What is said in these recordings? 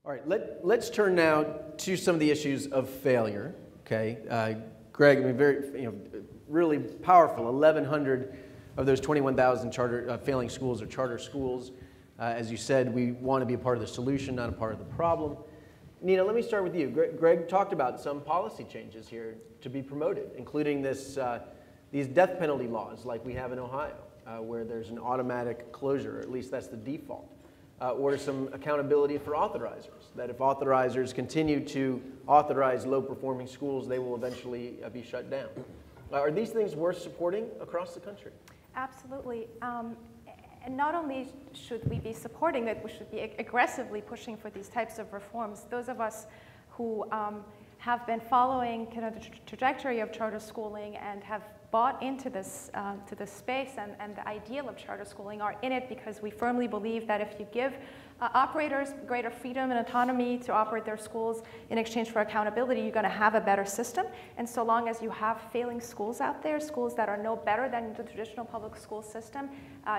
All right, let's turn now to some of the issues of failure. Okay, Greg, I mean, really powerful. 1,100 of those 21,000 failing schools are charter schools. As you said, we want to be a part of the solution, not a part of the problem. Nina, let me start with you. Greg talked about some policy changes here to be promoted, including these death penalty laws like we have in Ohio, where there's an automatic closure, or at least that's the default. Or some accountability for authorizers, that if authorizers continue to authorize low-performing schools, they will eventually be shut down. Are these things worth supporting across the country? Absolutely. And not only should we be supporting it, we should be aggressively pushing for these types of reforms. Those of us who have been following kind of the trajectory of charter schooling and have bought into this to this space and the ideal of charter schooling are in it because we firmly believe that if you give operators greater freedom and autonomy to operate their schools in exchange for accountability, you're going to have a better system. And so long as you have failing schools out there, schools that are no better than the traditional public school system,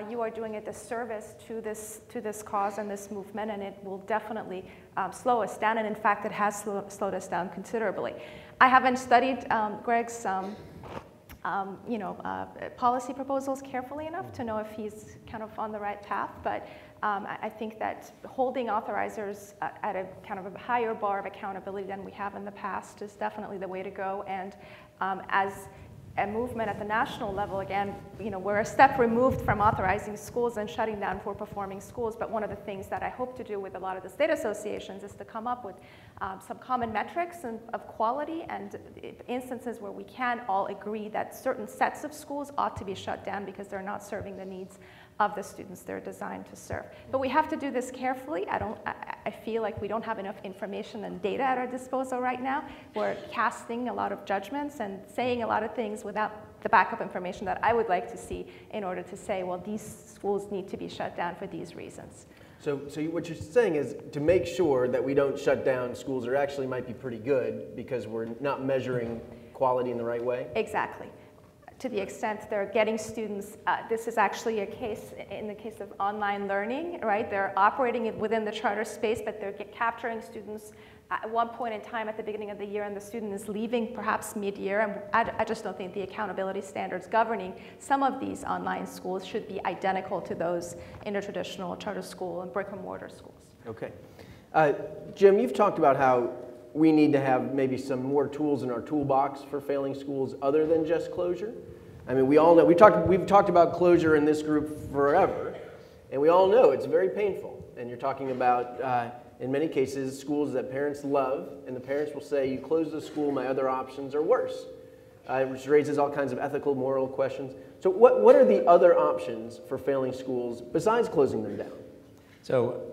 you are doing a disservice to this cause and this movement, and it will definitely slow us down. And in fact, it has slowed us down considerably. I haven't studied Greg's policy proposals carefully enough to know if he's kind of on the right path, but I think that holding authorizers at a kind of a higher bar of accountability than we have in the past is definitely the way to go. And as a movement at the national level, again, we're a step removed from authorizing schools and shutting down poor performing schools, but one of the things that I hope to do with a lot of the state associations is to come up with some common metrics of quality and instances where we can all agree that certain sets of schools ought to be shut down because they're not serving the needs of the students they're designed to serve. But we have to do this carefully. I feel like we don't have enough information and data at our disposal right now. We're casting a lot of judgments and saying a lot of things without the backup information that I would like to see in order to say, well, these schools need to be shut down for these reasons. So what you're saying is to make sure that we don't shut down schools that actually might be pretty good because we're not measuring quality in the right way? Exactly. To the extent they're getting students, this is actually a case, in the case of online learning, right? They're operating it within the charter space, but they're capturing students at one point in time at the beginning of the year, and the student is leaving perhaps mid-year. And I just don't think the accountability standards governing some of these online schools should be identical to those in a traditional charter school and brick and mortar schools. Okay. Jim, you've talked about how we need to have maybe some more tools in our toolbox for failing schools other than just closure. I mean, we all know, we've talked about closure in this group forever, and we all know it's very painful. And you're talking about, in many cases, schools that parents love, and the parents will say, you close the school, my other options are worse, which raises all kinds of ethical, moral questions. So what are the other options for failing schools besides closing them down? So,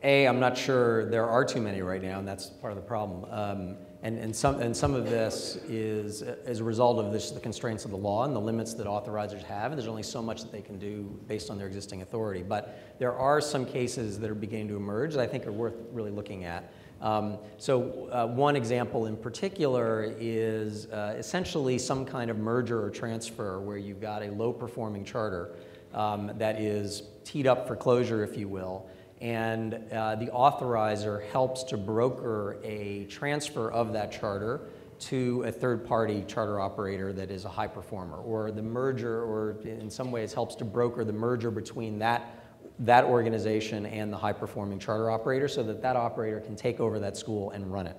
I'm not sure there are too many right now, and that's part of the problem. And some of this is as a result of the constraints of the law and the limits that authorizers have. There's only so much that they can do based on their existing authority. But there are some cases that are beginning to emerge that I think are worth really looking at. One example in particular is essentially some kind of merger or transfer where you've got a low-performing charter that is teed up for closure, if you will. And the authorizer helps to broker a transfer of that charter to a third-party charter operator that is a high performer, or the merger, or in some ways helps to broker the merger between that organization and the high-performing charter operator so that that operator can take over that school and run it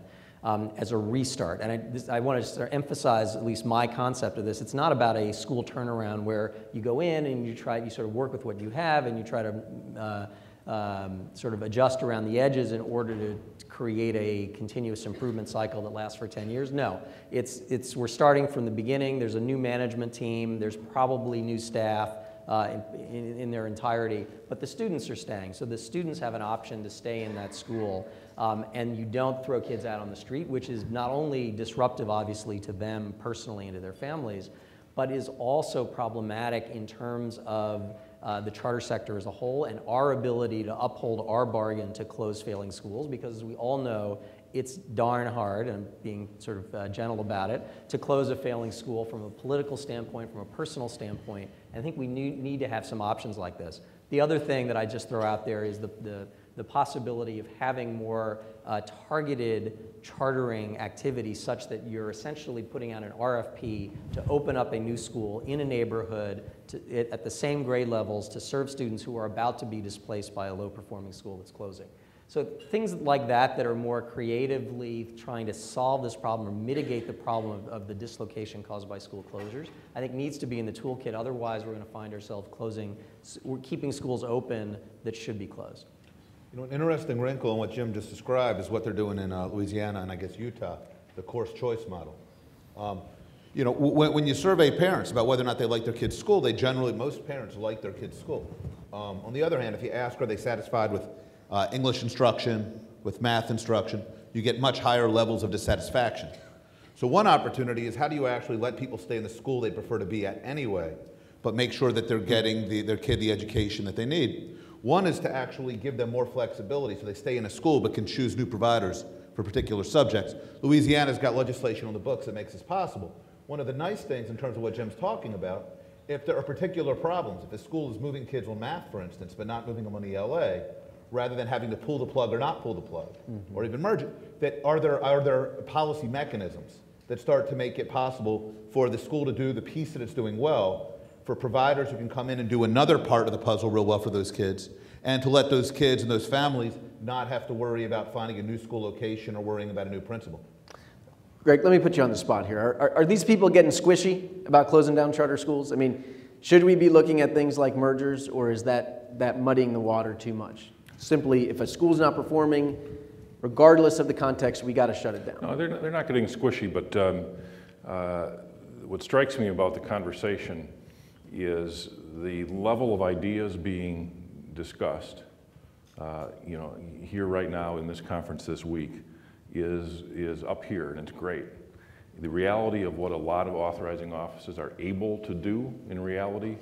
as a restart. And I want to just emphasize at least my concept of this. It's not about a school turnaround where you go in and you sort of work with what you have and you try to sort of adjust around the edges in order to create a continuous improvement cycle that lasts for 10 years. No, we're starting from the beginning. There's a new management team. There's probably new staff in their entirety, but the students are staying. So the students have an option to stay in that school, and you don't throw kids out on the street, which is not only disruptive, obviously, to them personally and to their families, but is also problematic in terms of the charter sector as a whole and our ability to uphold our bargain to close failing schools, because as we all know, it's darn hard, and I'm being sort of gentle about it, to close a failing school from a political standpoint, from a personal standpoint. I think we need to have some options like this. The other thing that I just throw out there is the the possibility of having more targeted chartering activity such that you're essentially putting out an RFP to open up a new school in a neighborhood at the same grade levels to serve students who are about to be displaced by a low-performing school that's closing. So things like that are more creatively trying to solve this problem or mitigate the problem of the dislocation caused by school closures, I think needs to be in the toolkit. Otherwise, we're going to find ourselves we're keeping schools open that should be closed. You know, an interesting wrinkle in what Jim just described is what they're doing in Louisiana and I guess Utah, the course choice model. You know, when you survey parents about whether or not they like their kids' school, most parents like their kids' school. On the other hand, if you ask, are they satisfied with English instruction, with math instruction, you get much higher levels of dissatisfaction. So one opportunity is how do you actually let people stay in the school they prefer to be at anyway, but make sure that they're getting their kid the education that they need. One is to actually give them more flexibility so they stay in a school but can choose new providers for particular subjects. Louisiana's got legislation on the books that makes this possible. One of the nice things in terms of what Jim's talking about, if there are particular problems, if a school is moving kids on math, for instance, but not moving them on ELA, rather than having to pull the plug or not pull the plug, or even merge it, that are there policy mechanisms that start to make it possible for the school to do the piece that it's doing well, for providers who can come in and do another part of the puzzle real well for those kids, and to let those kids and those families not have to worry about finding a new school location or worrying about a new principal. Greg, let me put you on the spot here. Are these people getting squishy about closing down charter schools? I mean, should we be looking at things like mergers, or is that muddying the water too much? Simply, if a school's not performing, regardless of the context, we got to shut it down. No, they're not getting squishy, but what strikes me about the conversation is the level of ideas being discussed, you know, here right now in this conference this week is up here, and it's great. The reality of what a lot of authorizing offices are able to do in reality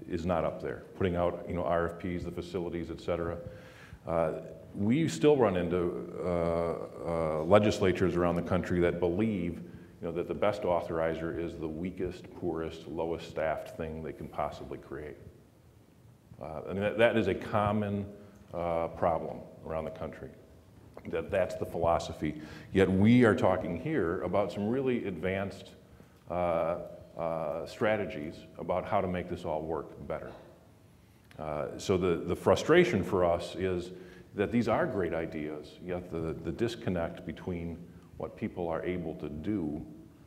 is not up there. Putting out, you know, RFPs, the facilities, et cetera. We still run into legislatures around the country that believe, you know, that the best authorizer is the weakest, poorest, lowest staffed thing they can possibly create. And that is a common problem around the country. That's the philosophy. Yet we are talking here about some really advanced strategies about how to make this all work better. So the frustration for us is that these are great ideas, yet the disconnect between what people are able to do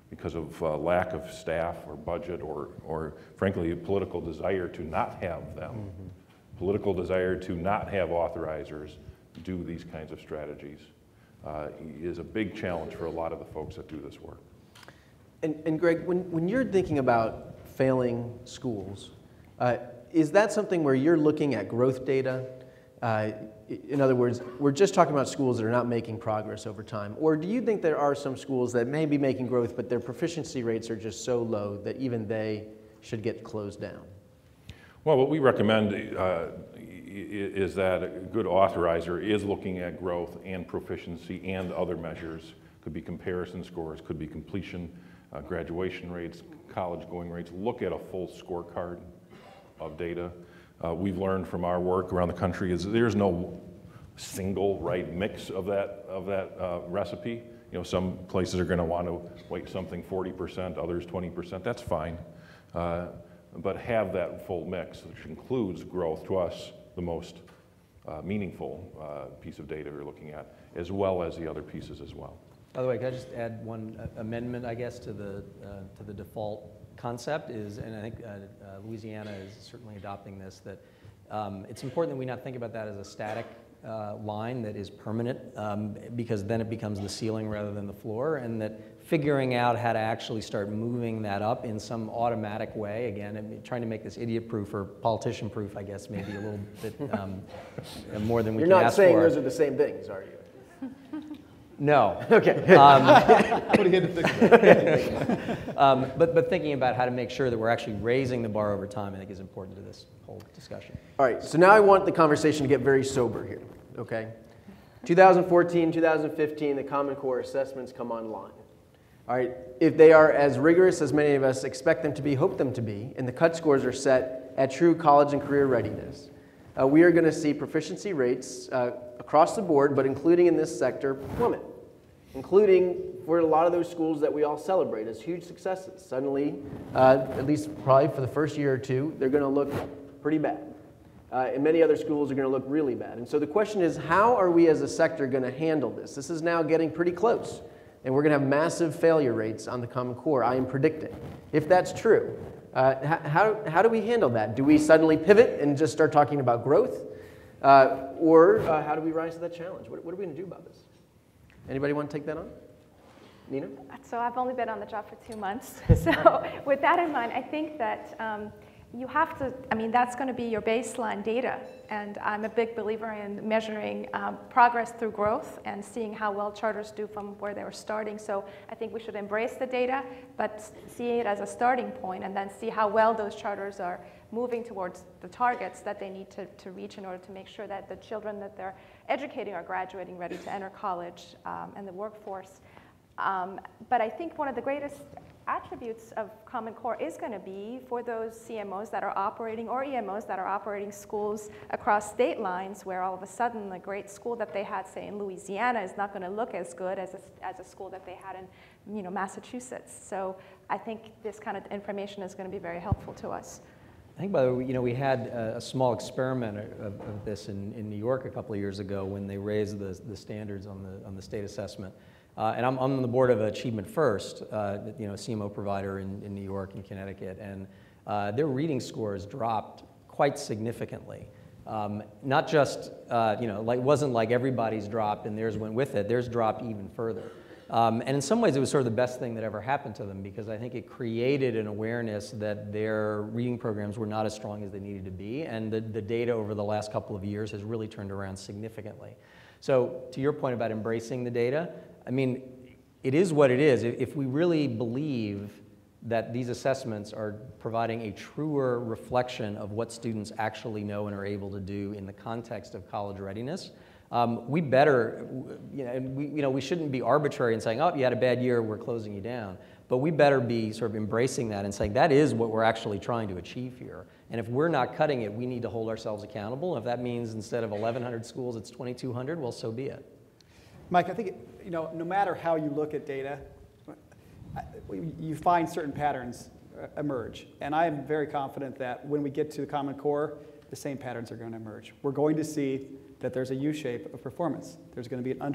because of lack of staff or budget or frankly, a political desire to not have them, political desire to not have authorizers do these kinds of strategies is a big challenge for a lot of the folks that do this work. And Greg, when you're thinking about failing schools, is that something where you're looking at growth data? In other words, we're just talking about schools that are not making progress over time. Or do you think there are some schools that may be making growth, but their proficiency rates are just so low that even they should get closed down? Well, what we recommend is that a good authorizer is looking at growth and proficiency and other measures. Could be comparison scores, could be completion, graduation rates, college going rates. Look at a full scorecard of data. We've learned from our work around the country is there's no single right mix of that recipe. You know, some places are going to want to weight something 40%, others 20%. That's fine, but have that full mix, which includes growth. To us, the most meaningful piece of data we're looking at, as well as the other pieces as well. By the way, can I just add one amendment, I guess, to the default concept is, and I think Louisiana is certainly adopting this, that it's important that we not think about that as a static line that is permanent, because then it becomes the ceiling rather than the floor, and that figuring out how to actually start moving that up in some automatic way, again, I mean, trying to make this idiot-proof or politician-proof, I guess, maybe a little bit more than we can ask for. You're not saying those are the same things, are you? No. Okay. What do you have to think about? But thinking about how to make sure that we're actually raising the bar over time, I think is important to this whole discussion. All right, so now I want the conversation to get very sober here, okay? 2014, 2015, the Common Core assessments come online. All right, if they are as rigorous as many of us expect them to be, hope them to be, and the cut scores are set at true college and career readiness, we are going to see proficiency rates across the board, but including in this sector, plummet. Including for a lot of those schools that we all celebrate as huge successes. Suddenly, at least probably for the first year or two, they're going to look pretty bad. And many other schools are going to look really bad. And so the question is, how are we as a sector going to handle this? This is now getting pretty close. And we're going to have massive failure rates on the Common Core, I am predicting. If that's true, how do we handle that? Do we suddenly pivot and just start talking about growth? Or how do we rise to that challenge? What are we going to do about this? Anybody want to take that on? Nina? So I've only been on the job for 2 months. So with that in mind, I think that you have to, that's going to be your baseline data. And I'm a big believer in measuring progress through growth and seeing how well charters do from where they were starting. So I think we should embrace the data, but see it as a starting point and then see how well those charters are moving towards the targets that they need to reach in order to make sure that the children that they're educating are graduating ready to enter college and the workforce. But I think one of the greatest attributes of Common Core is going to be for those CMOs that are operating, or EMOs that are operating schools across state lines, where all of a sudden the great school that they had, say, in Louisiana is not going to look as good as a school that they had in Massachusetts. So I think this kind of information is going to be very helpful to us. I think, by the way, we had a small experiment of this in New York a couple of years ago when they raised the standards on the state assessment. And I'm on the board of Achievement First, a CMO provider in New York and Connecticut, and their reading scores dropped quite significantly. Not just, it wasn't like everybody's dropped and theirs went with it. Theirs dropped even further. And in some ways, it was sort of the best thing that ever happened to them, because I think it created an awareness that their reading programs were not as strong as they needed to be, and the data over the last couple of years has really turned around significantly. So to your point about embracing the data, it is what it is. If we really believe that these assessments are providing a truer reflection of what students actually know and are able to do in the context of college readiness, we better, we shouldn't be arbitrary in saying, oh, you had a bad year, we're closing you down. But we better be sort of embracing that and saying that is what we're actually trying to achieve here. And if we're not cutting it, we need to hold ourselves accountable. If that means instead of 1,100 schools, it's 2,200, well, so be it. Mike, I think, no matter how you look at data, you find certain patterns emerge. And I am very confident that when we get to the Common Core, the same patterns are going to emerge. We're going to see that there's a U-shape of performance. There's going to be an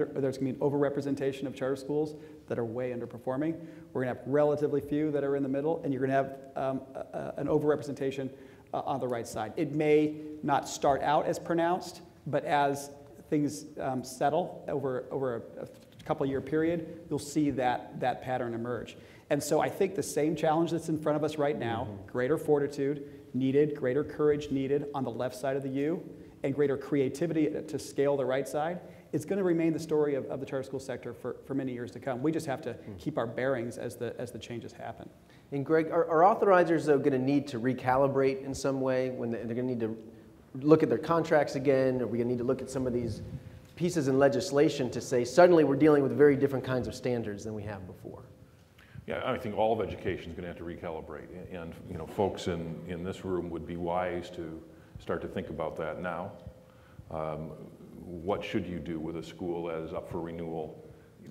overrepresentation of charter schools that are way underperforming. We're going to have relatively few that are in the middle, and you're going to have an overrepresentation on the right side. It may not start out as pronounced, but as things settle over a couple year period, you'll see that pattern emerge. And so I think the same challenge that's in front of us right now, greater fortitude needed, greater courage needed on the left side of the U, and greater creativity to scale the right side, it's going to remain the story of the charter school sector for many years to come. We just have to keep our bearings as the changes happen. And Greg, are authorizers, though, going to need to recalibrate in some way when they're going to need to look at their contracts again? Are we going to need to look at some of these pieces in legislation to say suddenly we're dealing with very different kinds of standards than we have before? Yeah, I think all of education is going to have to recalibrate, and folks in this room would be wise to start to think about that now. What should you do with a school that is up for renewal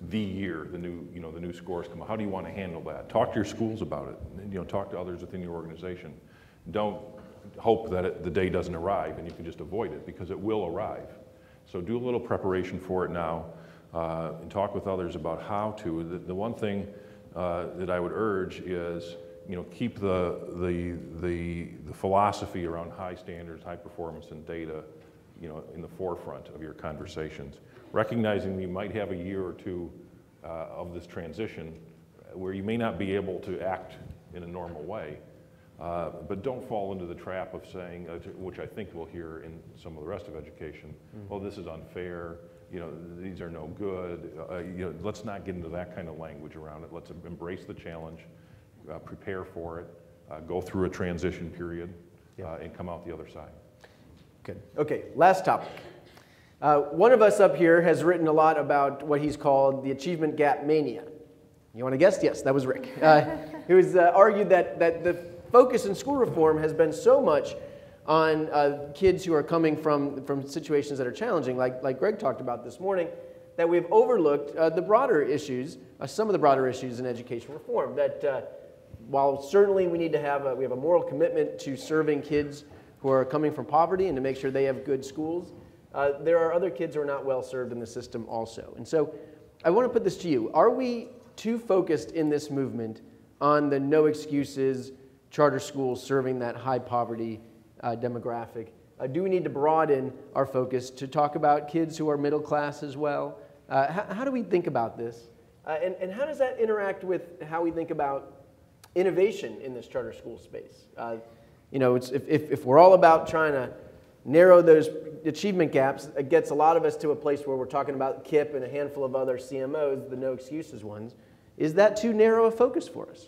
the year the new scores come out? How do you want to handle that? Talk to your schools about it. Talk to others within your organization. Don't hope that the day doesn't arrive and you can just avoid it, because it will arrive. So do a little preparation for it now, and talk with others about how to. The one thing that I would urge is, keep the philosophy around high standards, high performance, and data, in the forefront of your conversations. Recognizing that you might have a year or two of this transition where you may not be able to act in a normal way, but don't fall into the trap of saying, which I think we'll hear in some of the rest of education, well, this is unfair. These are no good. Let's not get into that kind of language around it. Let's embrace the challenge, prepare for it, go through a transition period, and come out the other side. Good. Okay, last topic. One of us up here has written a lot about what he's called the achievement gap mania. You want to guess? Yes, that was Rick. Who's argued that the focus in school reform has been so much on kids who are coming from situations that are challenging, like Greg talked about this morning, that we've overlooked the broader issues, some of the broader issues in education reform. That while certainly we need to have we have a moral commitment to serving kids who are coming from poverty and to make sure they have good schools, there are other kids who are not well served in the system also. And so I want to put this to you. Are we too focused in this movement on the no excuses charter schools serving that high poverty demographic? Do we need to broaden our focus to talk about kids who are middle class as well? How do we think about this? And how does that interact with how we think about innovation in this charter school space? You know, if we're all about trying to narrow those achievement gaps, it gets a lot of us to a place where we're talking about KIPP and a handful of other CMOs, the no excuses ones. Is that too narrow a focus for us?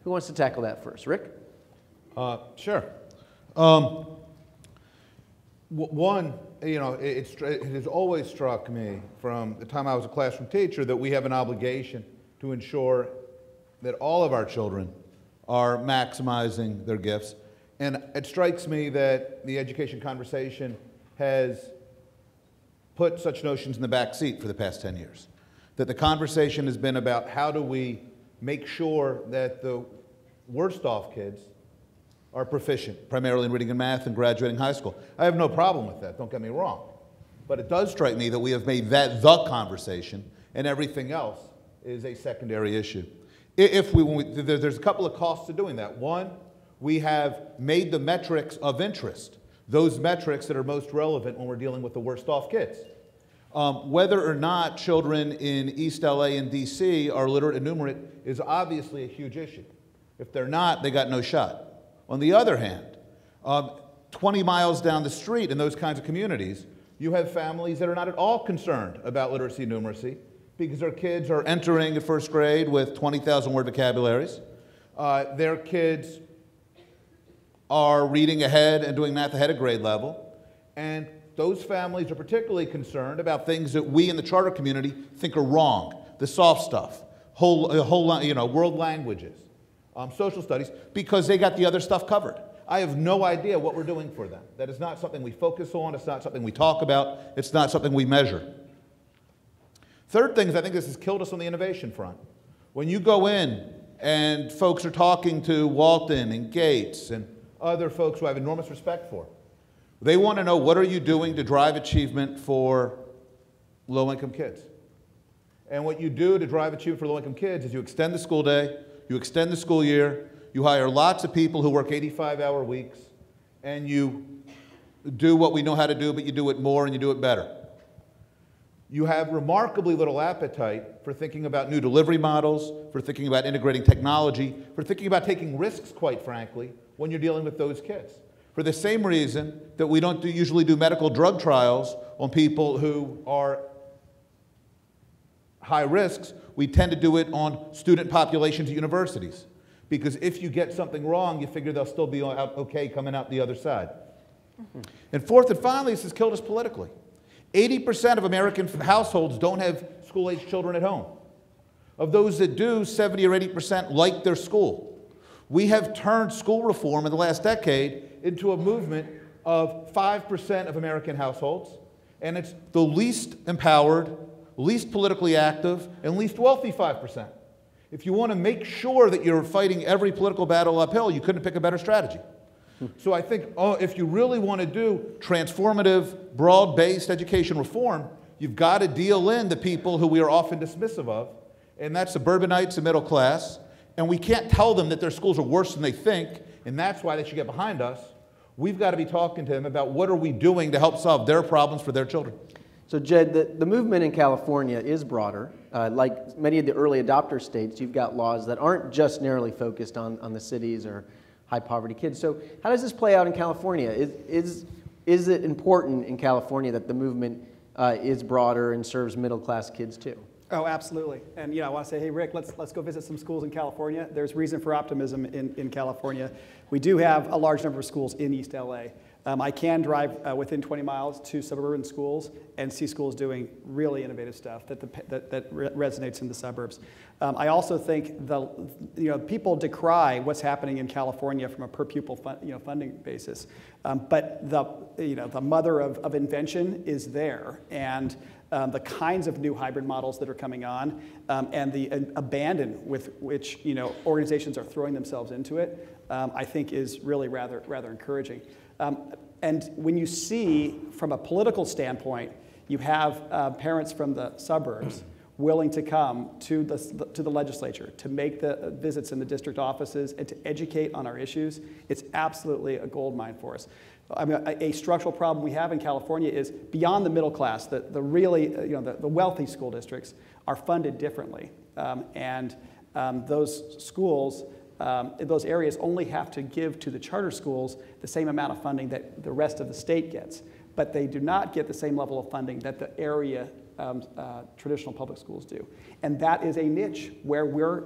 Who wants to tackle that first? Rick? Sure. One, you know, it has always struck me from the time I was a classroom teacher that we have an obligation to ensure that all of our children are maximizing their gifts. And it strikes me that the education conversation has put such notions in the back seat for the past 10 years. That the conversation has been about how do we make sure that the worst off kids are proficient, primarily in reading and math and graduating high school. I have no problem with that, don't get me wrong. But it does strike me that we have made that the conversation and everything else is a secondary issue. There's a couple of costs to doing that. One, we have made the metrics of interest, those metrics that are most relevant when we're dealing with the worst off kids. Whether or not children in East LA and DC are literate and numerate is obviously a huge issue. If they're not, they got no shot. On the other hand, 20 miles down the street in those kinds of communities, you have families that are not at all concerned about literacy and numeracy because their kids are entering at first grade with 20,000 word vocabularies. Their kids are reading ahead and doing math ahead of grade level. And those families are particularly concerned about things that we in the charter community think are wrong. The soft stuff, world languages, social studies, because they got the other stuff covered. I have no idea what we're doing for them. That is not something we focus on. It's not something we talk about. It's not something we measure. Third thing is I think this has killed us on the innovation front. When you go in and folks are talking to Walton and Gates and other folks who I have enormous respect for, they want to know what are you doing to drive achievement for low-income kids. And what you do to drive achievement for low-income kids is you extend the school day, you extend the school year, you hire lots of people who work 85-hour weeks, and you do what we know how to do, but you do it more and you do it better. You have remarkably little appetite for thinking about new delivery models, for thinking about integrating technology, for thinking about taking risks, quite frankly, when you're dealing with those kids. For the same reason that we don't usually do medical drug trials on people who are high risks, we tend to do it on student populations at universities. Because if you get something wrong, you figure they'll still be okay coming out the other side. And fourth and finally, this has killed us politically. 80% of American households don't have school-age children at home. Of those that do, 70 or 80% like their school. We have turned school reform in the last decade into a movement of 5% of American households, and it's the least empowered, least politically active, and least wealthy 5%. If you want to make sure that you're fighting every political battle uphill, you couldn't pick a better strategy. So I think if you really want to do transformative, broad-based education reform, you've got to deal in the people who we are often dismissive of, and that's suburbanites and middle class. And we can't tell them that their schools are worse than they think, and that's why they should get behind us. We've got to be talking to them about what are we doing to help solve their problems for their children. So Jed, the movement in California is broader. Like many of the early adopter states, you've got laws that aren't just narrowly focused on the cities or high poverty kids. So how does this play out in California? Is it important in California that the movement is broader and serves middle class kids too? Oh, absolutely. And I want to say, hey, Rick, let's go visit some schools in California. There's reason for optimism in California. We do have a large number of schools in East LA. I can drive within 20 miles to suburban schools and see schools doing really innovative stuff that resonates in the suburbs. I also think people decry what's happening in California from a per pupil funding basis, but the mother of invention is there, and the kinds of new hybrid models that are coming on, and the abandon with which organizations are throwing themselves into it, I think is really rather encouraging. And when you see, from a political standpoint, you have parents from the suburbs willing to come to the legislature to make the visits in the district offices and to educate on our issues, it's absolutely a goldmine for us. I mean, a structural problem we have in California is beyond the middle class, the wealthy school districts are funded differently. Those schools, those areas only have to give to the charter schools the same amount of funding that the rest of the state gets, but they do not get the same level of funding that the area traditional public schools do. And that is a niche where we're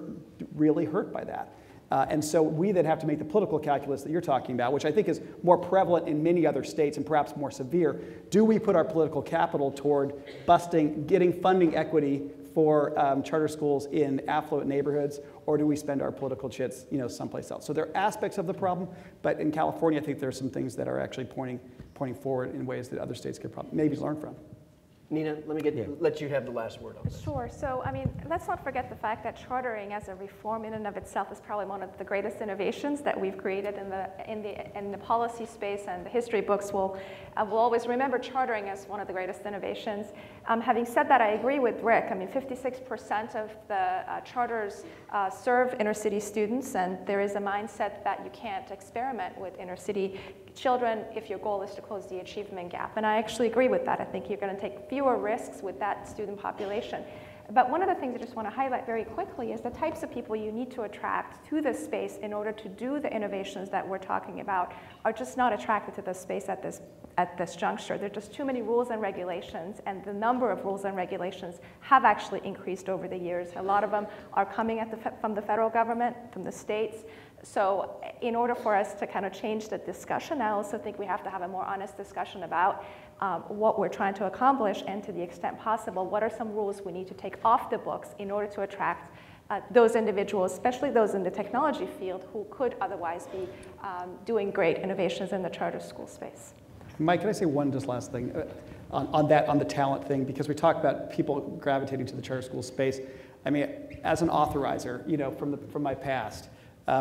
really hurt by that. And so we then have to make the political calculus that you're talking about, which I think is more prevalent in many other states and perhaps more severe. Do we put our political capital toward getting funding equity for charter schools in affluent neighborhoods, or do we spend our political chits someplace else? So there are aspects of the problem, but in California I think there are some things that are actually pointing forward in ways that other states could maybe learn from. Nina, let you have the last word on this. Sure. So, I mean, let's not forget the fact that chartering as a reform in and of itself is probably one of the greatest innovations that we've created in the policy space, and the history books will always remember chartering as one of the greatest innovations. Having said that, I agree with Rick. I mean, 56% of the charters serve inner city students, and there is a mindset that you can't experiment with inner city children if your goal is to close the achievement gap. And I actually agree with that. I think you're going to take fewer risks with that student population. But one of the things I just want to highlight very quickly is the types of people you need to attract to this space in order to do the innovations that we're talking about are just not attracted to this space at this juncture. There are just too many rules and regulations, and the number of rules and regulations have actually increased over the years. A lot of them are coming from the federal government, from the states. So in order for us to kind of change the discussion, I also think we have to have a more honest discussion about what we're trying to accomplish, and to the extent possible, what are some rules we need to take off the books in order to attract those individuals, especially those in the technology field, who could otherwise be doing great innovations in the charter school space. Mike, can I say one just last thing on the talent thing? Because we talk about people gravitating to the charter school space. I mean, as an authorizer, from my past,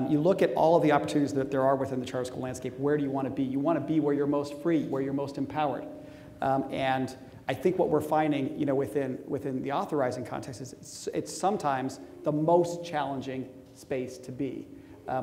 you look at all of the opportunities that there are within the charter school landscape. Where do you want to be? You want to be where you're most free, where you're most empowered. And I think what we're finding, within the authorizing context is it's sometimes the most challenging space to be.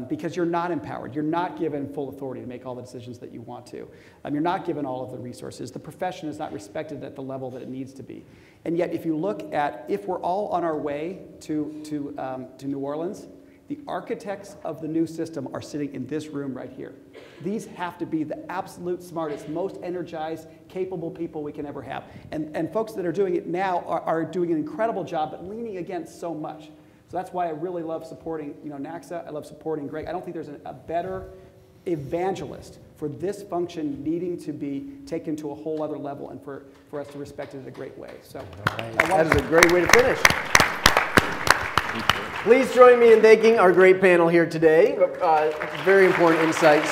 Because you're not empowered. You're not given full authority to make all the decisions that you want to. You're not given all of the resources. The profession is not respected at the level that it needs to be. And yet, if you look at, if we're all on our way to New Orleans, the architects of the new system are sitting in this room right here. These have to be the absolute smartest, most energized, capable people we can ever have. And folks that are doing it now are doing an incredible job, but leaning against so much. So that's why I really love supporting NACSA. I love supporting Greg. I don't think there's a better evangelist for this function needing to be taken to a whole other level, and for us to respect it in a great way. So that is a great way to finish. Please join me in thanking our great panel here today. Very important insights.